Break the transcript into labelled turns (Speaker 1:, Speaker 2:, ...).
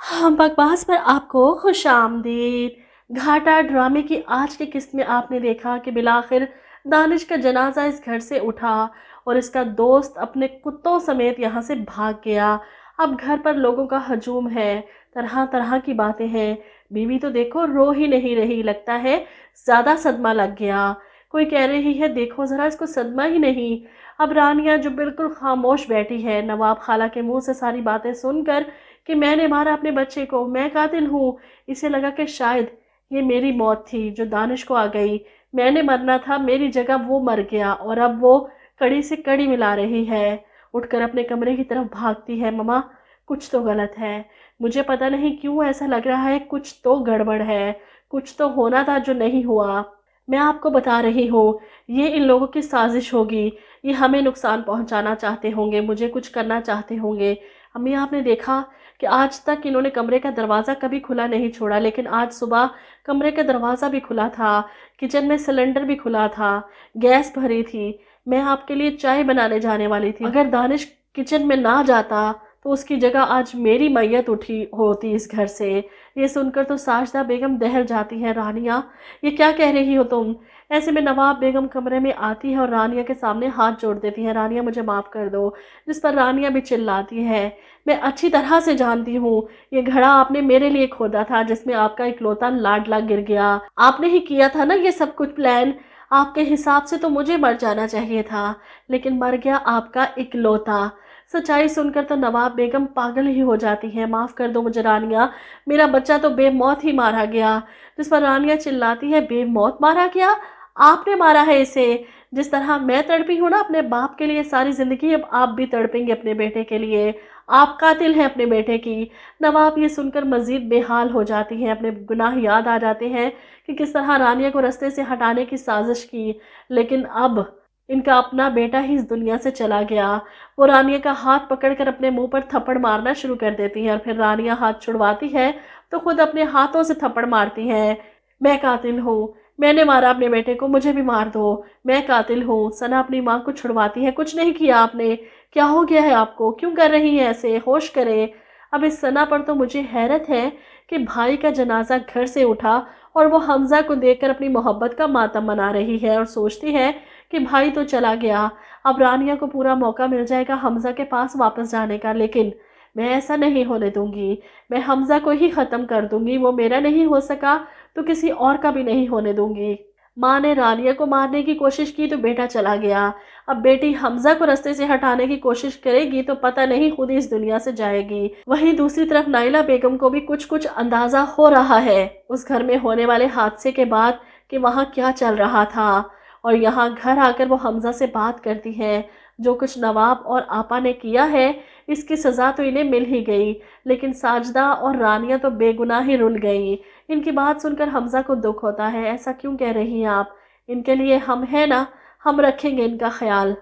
Speaker 1: हम बकवास पर आपको खुश आमदीद। घाटा ड्रामे की आज की किस्त में आपने देखा कि बिलाखिर दानिश का जनाजा इस घर से उठा और इसका दोस्त अपने कुत्तों समेत यहाँ से भाग गया। अब घर पर लोगों का हजूम है, तरह तरह की बातें हैं। बीवी तो देखो रो ही नहीं रही, लगता है ज़्यादा सदमा लग गया। कोई कह रही है देखो ज़रा इसको सदमा ही नहीं। अब रानिया जो बिल्कुल खामोश बैठी है, नवाब खाला के मुंह से सारी बातें सुनकर कि मैंने मारा अपने बच्चे को, मैं कातिल हूँ, इसे लगा कि शायद ये मेरी मौत थी जो दानिश को आ गई। मैंने मरना था, मेरी जगह वो मर गया और अब वो कड़ी से कड़ी मिला रही है। उठकर अपने कमरे की तरफ भागती है। ममा कुछ तो गलत है, मुझे पता नहीं क्यों ऐसा लग रहा है, कुछ तो गड़बड़ है, कुछ तो होना था जो नहीं हुआ। मैं आपको बता रही हूँ ये इन लोगों की साजिश होगी, ये हमें नुकसान पहुँचाना चाहते होंगे, मुझे कुछ करना चाहते होंगे। अम्मी आपने देखा कि आज तक इन्होंने कमरे का दरवाज़ा कभी खुला नहीं छोड़ा, लेकिन आज सुबह कमरे का दरवाज़ा भी खुला था, किचन में सिलेंडर भी खुला था, गैस भरी थी, मैं आपके लिए चाय बनाने जाने वाली थी। अगर दानिश किचन में ना जाता तो उसकी जगह आज मेरी मैयत उठी होती इस घर से। ये सुनकर तो साजदा बेगम दहल जाती है। रानिया ये क्या कह रही हो तुम? ऐसे में नवाब बेगम कमरे में आती है और रानिया के सामने हाथ जोड़ देती है, रानिया मुझे माफ़ कर दो। जिस पर रानिया भी चिल्लाती है, मैं अच्छी तरह से जानती हूँ ये घड़ा आपने मेरे लिए खोदा था जिसमें आपका इकलौता लाडला गिर गया। आपने ही किया था ना ये सब कुछ प्लान। आपके हिसाब से तो मुझे मर जाना चाहिए था, लेकिन मर गया आपका इकलौता। सच्चाई सुनकर तो नवाब बेगम पागल ही हो जाती है। माफ़ कर दो मुझे रानिया, मेरा बच्चा तो बेमौत ही मारा गया। जिस पर रानिया चिल्लाती है, बेमौत मारा गया? आपने मारा है इसे। जिस तरह मैं तड़पी हूँ ना अपने बाप के लिए सारी ज़िंदगी, अब आप भी तड़पेंगे अपने बेटे के लिए। आप कातिल हैं अपने बेटे की। नवाब ये सुनकर मज़ीद बेहाल हो जाती हैं, अपने गुनाह याद आ जाते हैं कि किस तरह रानिया को रास्ते से हटाने की साजिश की, लेकिन अब इनका अपना बेटा ही इस दुनिया से चला गया। वो रानिया का हाथ पकड़कर अपने मुंह पर थप्पड़ मारना शुरू कर देती है और फिर रानिया हाथ छुड़वाती है तो खुद अपने हाथों से थप्पड़ मारती है। मैं कातिल हूँ, मैंने मारा अपने बेटे को, मुझे भी मार दो, मैं कातिल हूँ। सना अपनी माँ को छुड़वाती है, कुछ नहीं किया आपने, क्या हो गया है आपको, क्यों कर रही हैं ऐसे, होश करें। अब इस सना पर तो मुझे हैरत है कि भाई का जनाजा घर से उठा और वो हमज़ा को देखकर अपनी मोहब्बत का मातम मना रही है और सोचती है कि भाई तो चला गया, अब रानिया को पूरा मौका मिल जाएगा हमज़ा के पास वापस जाने का। लेकिन मैं ऐसा नहीं होने दूंगी, मैं हमज़ा को ही ख़त्म कर दूंगी। वो मेरा नहीं हो सका तो किसी और का भी नहीं होने दूंगी। माँ ने रानिया को मारने की कोशिश की तो बेटा चला गया, अब बेटी हमज़ा को रास्ते से हटाने की कोशिश करेगी तो पता नहीं खुद ही इस दुनिया से जाएगी। वहीं दूसरी तरफ नाइला बेगम को भी कुछ कुछ अंदाज़ा हो रहा है उस घर में होने वाले हादसे के बाद कि वहाँ क्या चल रहा था, और यहाँ घर आकर वो हमज़ा से बात करती हैं। जो कुछ नवाब और आपा ने किया है इसकी सज़ा तो इन्हें मिल ही गई, लेकिन साजदा और रानिया तो बेगुनाह ही रुल गई। इनकी बात सुनकर हमज़ा को दुख होता है। ऐसा क्यों कह रही हैं आप? इनके लिए हम हैं ना, हम रखेंगे इनका ख्याल।